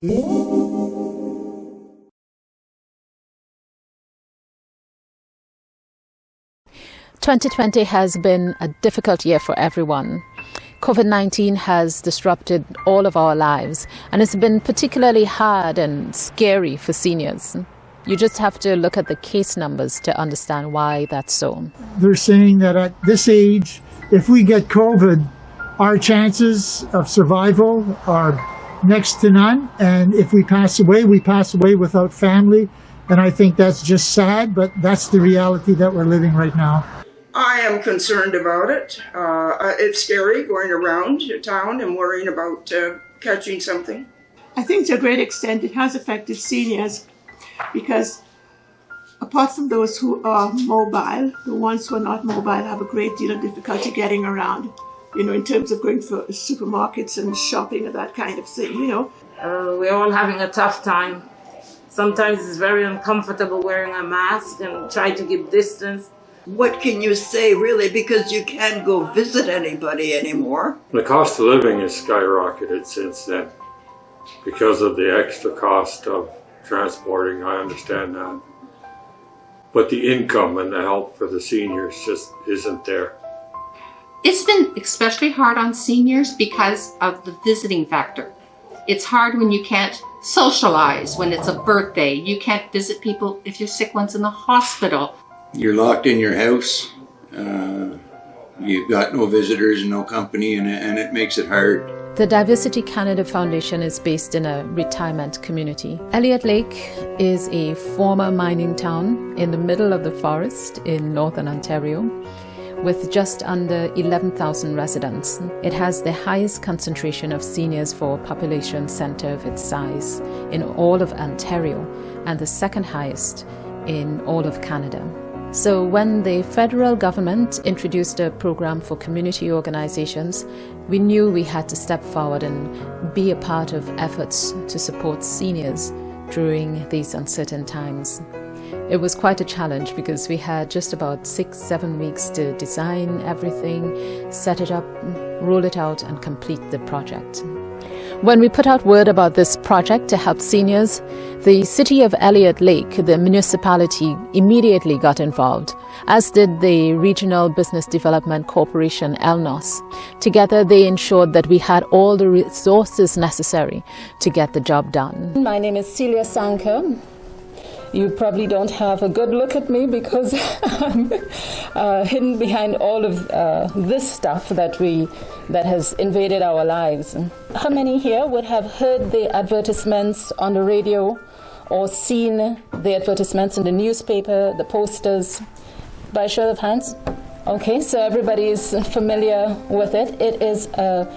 2020 has been a difficult year for everyone. Covid-19 has disrupted all of our lives, and it's been particularly hard and scary for seniors. You just have to look at the case numbers to understand why that's so. They're saying that at this age, if we get COVID, our chances of survival are next to none. And if we pass away without family. And I think that's just sad, but that's the reality that we're living right now. I am concerned about it. It's scary going around town and worrying about catching something. I think to a great extent it has affected seniors because apart from those who are mobile, the ones who are not mobile have a great deal of difficulty getting around, in terms of going for supermarkets and shopping and that kind of thing, We're all having a tough time. Sometimes it's very uncomfortable wearing a mask and trying to keep distance. What can you say, really, because you can't go visit anybody anymore? The cost of living has skyrocketed since then because of the extra cost of transporting. I understand that. But the income and the help for the seniors just isn't there. It's been especially hard on seniors because of the visiting factor. It's hard when you can't socialize, when it's a birthday. You can't visit people if your sick one's in the hospital. You're locked in your house. You've got no visitors and no company, and it makes it hard. The DiversityCanada Foundation is based in a retirement community. Elliott Lake is a former mining town in the middle of the forest in northern Ontario with just under 11,000 residents. It has the highest concentration of seniors for a population centre of its size in all of Ontario and the second highest in all of Canada. So when the federal government introduced a program for community organizations, we knew we had to step forward and be a part of efforts to support seniors during these uncertain times. It was quite a challenge because we had just about 6-7 weeks to design everything, set it up, roll it out, and complete the project. When we put out word about this project to help seniors, the city of Elliott Lake, the municipality, immediately got involved, as did the Regional Business Development Corporation, ELNOS. Together, they ensured that we had all the resources necessary to get the job done. My name is Celia Sankar. You probably don't have a good look at me because I'm hidden behind all of this stuff that has invaded our lives. How many here would have heard the advertisements on the radio or seen the advertisements in the newspaper, the posters? By a show of hands? Okay, so everybody is familiar with it. It is a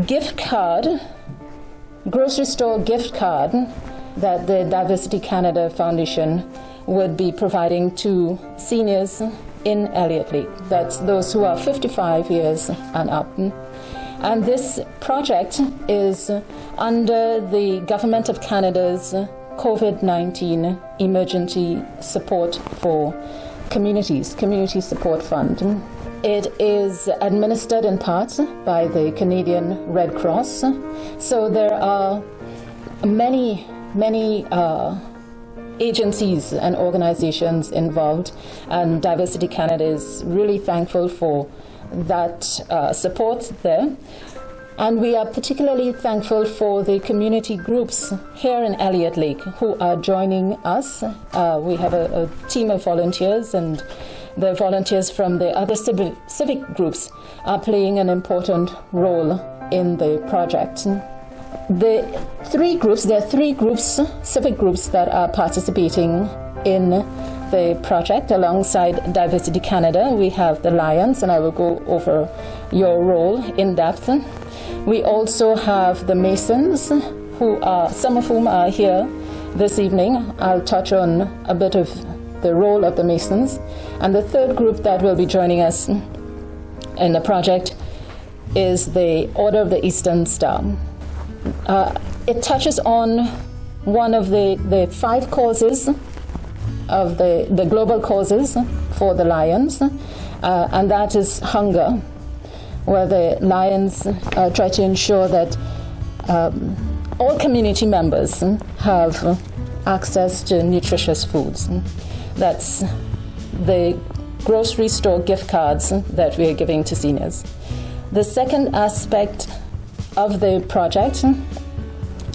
gift card, grocery store gift card, that the DiversityCanada Foundation would be providing to seniors in Elliott Lake. That's those who are 55 years and up. And this project is under the Government of Canada's COVID-19 Emergency Support for Communities, Community Support Fund. It is administered in part by the Canadian Red Cross. So there are many agencies and organizations involved, and DiversityCanada is really thankful for that support there. And we are particularly thankful for the community groups here in Elliott Lake who are joining us. We have a team of volunteers, and the volunteers from the other civic groups are playing an important role in the project. There are three groups, civic groups, that are participating in the project alongside DiversityCanada. We have the Lions, and I will go over your role in depth. We also have the Masons, some of whom are here this evening. I'll touch on a bit of the role of the Masons. And the third group that will be joining us in the project is the Order of the Eastern Star. It touches on one of the 5 causes of the global causes for the Lions, and that is hunger, where the Lions try to ensure that all community members have access to nutritious foods. That's the grocery store gift cards that we are giving to seniors. The second aspect of the project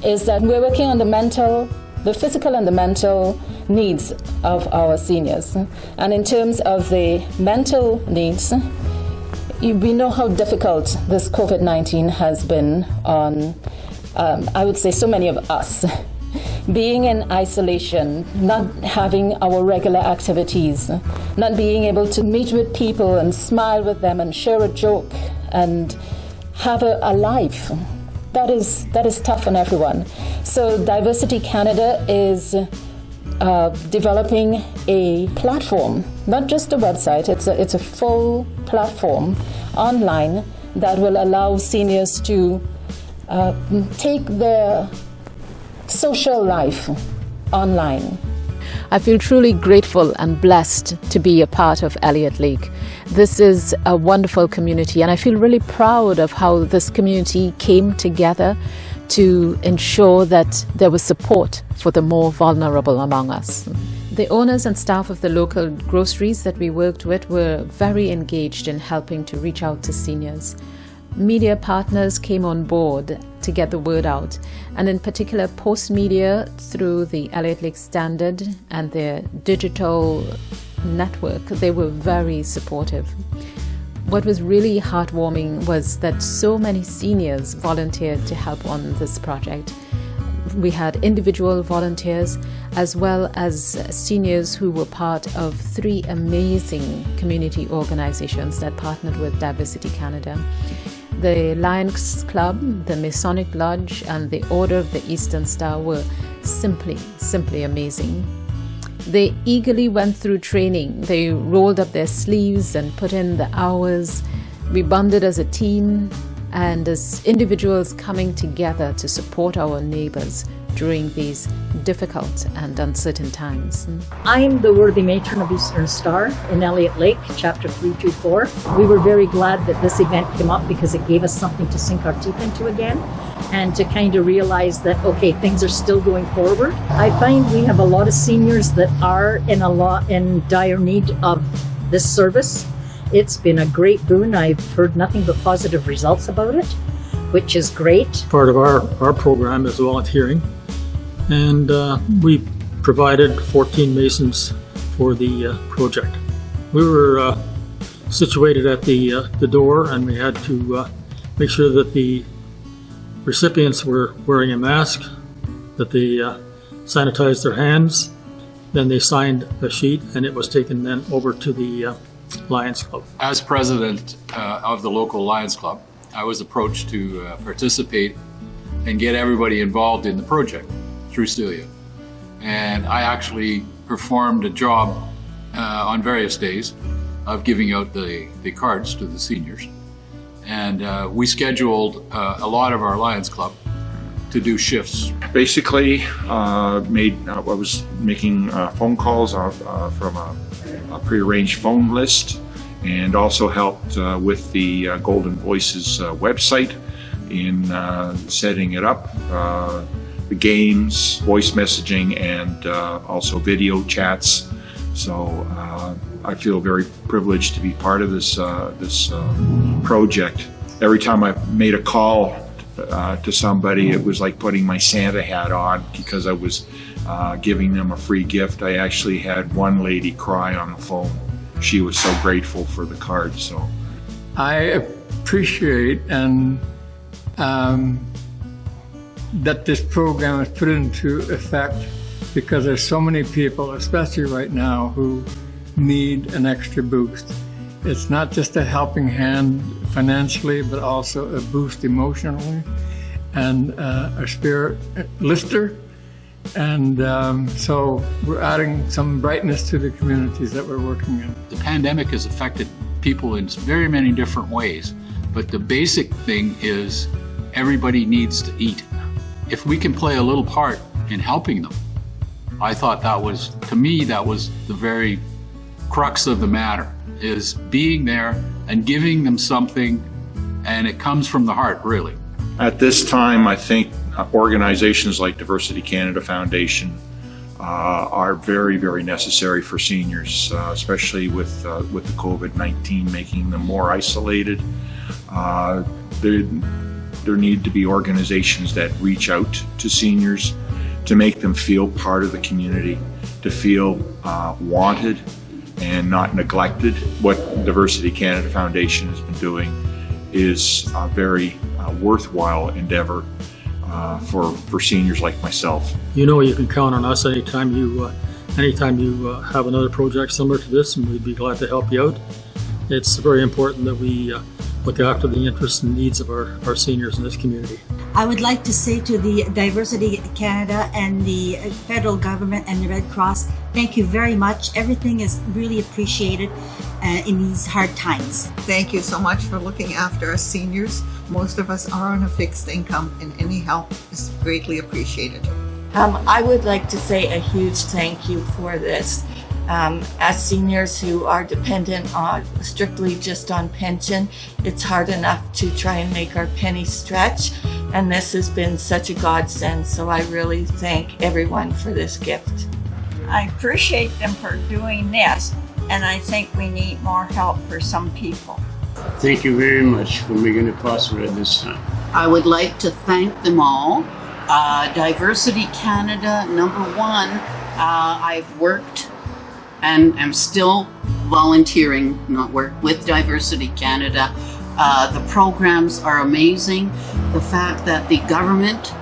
is that we're working on the physical and the mental needs of our seniors. And in terms of the mental needs, we know how difficult this COVID-19 has been on, I would say, so many of us. Being in isolation, not having our regular activities, not being able to meet with people and smile with them and share a joke and have a life. That is tough on everyone. So Diversity Canada is developing a platform, not just a website. It's a full platform online that will allow seniors to take their social life online. I feel truly grateful and blessed to be a part of Elliott Lake. This is a wonderful community, and I feel really proud of how this community came together to ensure that there was support for the more vulnerable among us. The owners and staff of the local groceries that we worked with were very engaged in helping to reach out to seniors. Media partners came on board to get the word out, and in particular Post Media through the Elliott Lake Standard and their digital network. They were very supportive. What was really heartwarming was that so many seniors volunteered to help on this project. We had individual volunteers as well as seniors who were part of 3 amazing community organizations that partnered with Diversity Canada. The Lions Club, the Masonic Lodge, and the Order of the Eastern Star were simply amazing. They eagerly went through training. They rolled up their sleeves and put in the hours. We bonded as a team and as individuals coming together to support our neighbors during these difficult and uncertain times. I'm the worthy matron of Eastern Star in Elliott Lake, Chapter 324. We were very glad that this event came up because it gave us something to sink our teeth into again and to kind of realize that, okay, things are still going forward. I find we have a lot of seniors that are in dire need of this service. It's been a great boon. I've heard nothing but positive results about it, which is great. Part of our program is volunteering, and we provided 14 Masons for the project. We were situated at the door, and we had to make sure that the recipients were wearing a mask, that they sanitized their hands, then they signed a sheet, and it was taken then over to the Lions Club. As president of the local Lions Club, I was approached to participate and get everybody involved in the project through Celia. And I actually performed a job on various days of giving out the cards to the seniors. And we scheduled a lot of our Lions Club to do shifts. Basically, I was making phone calls from a prearranged phone list, and also helped with the Golden Voices website in setting it up, the games, voice messaging, and also video chats. So I feel very privileged to be part of this project. Every time I made a call to somebody, it was like putting my Santa hat on because I was giving them a free gift. I actually had one lady cry on the phone. She was so grateful for the card. So I appreciate and that this program is put into effect, because there's so many people, especially right now, who need an extra boost. It's not just a helping hand financially, but also a boost emotionally and a spirit lifter. And so we're adding some brightness to the communities that we're working in. The pandemic has affected people in very many different ways, but the basic thing is everybody needs to eat. If we can play a little part in helping them, I thought that was, to me, that was the very crux of the matter, is being there and giving them something, and it comes from the heart, really. At this time, I think organizations like Diversity Canada Foundation are very, very necessary for seniors, especially with the COVID-19 making them more isolated. There need to be organizations that reach out to seniors to make them feel part of the community, to feel wanted and not neglected. What Diversity Canada Foundation has been doing is a very worthwhile endeavor for seniors like myself. You know you can count on us anytime you have another project similar to this, and we'd be glad to help you out. It's very important that we look after the interests and needs of our seniors in this community. I would like to say to the Diversity Canada and the federal government and the Red Cross, thank you very much. Everything is really appreciated in these hard times. Thank you so much for looking after us seniors. Most of us are on a fixed income, and any help is greatly appreciated. I would like to say a huge thank you for this. As seniors who are dependent on strictly just on pension, it's hard enough to try and make our pennies stretch, and this has been such a godsend, so I really thank everyone for this gift. I appreciate them for doing this, and I think we need more help for some people. Thank you very much for making it possible at this time. I would like to thank them all. Diversity Canada, number one, I've worked and am still volunteering, not work, with Diversity Canada. The programs are amazing. The fact that the government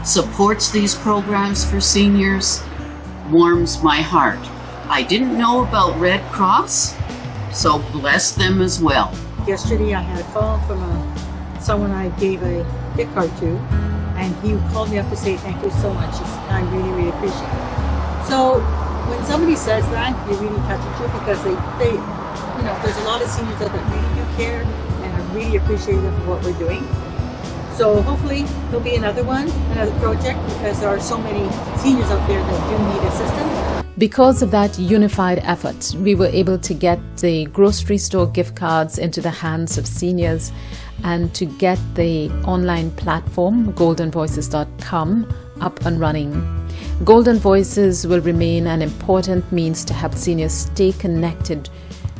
supports these programs for seniors warms my heart. I didn't know about Red Cross, so bless them as well. Yesterday I had a call from someone I gave a gift card to, and he called me up to say thank you so much. I really, really appreciate it. So when somebody says that, it really touches you, because they there's a lot of seniors that really do care and are really appreciative of what we're doing. So hopefully there'll be another project, because there are so many seniors out there that do need assistance. Because of that unified effort, we were able to get the grocery store gift cards into the hands of seniors and to get the online platform, goldenvoices.com, up and running. Golden Voices will remain an important means to help seniors stay connected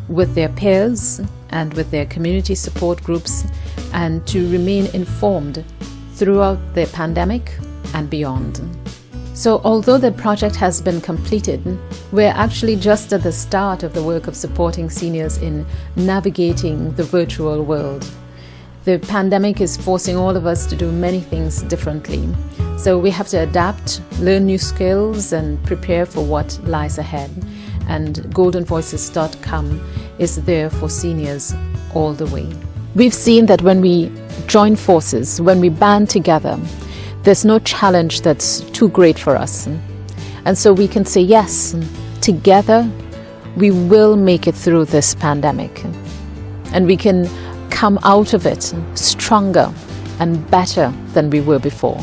with their peers and with their community support groups, and to remain informed throughout the pandemic and beyond. So although the project has been completed, we're actually just at the start of the work of supporting seniors in navigating the virtual world. The pandemic is forcing all of us to do many things differently. So we have to adapt, learn new skills, and prepare for what lies ahead. And goldenvoices.com is there for seniors all the way. We've seen that when we join forces, when we band together, there's no challenge that's too great for us. And so we can say, yes, together we will make it through this pandemic. And we can come out of it stronger and better than we were before.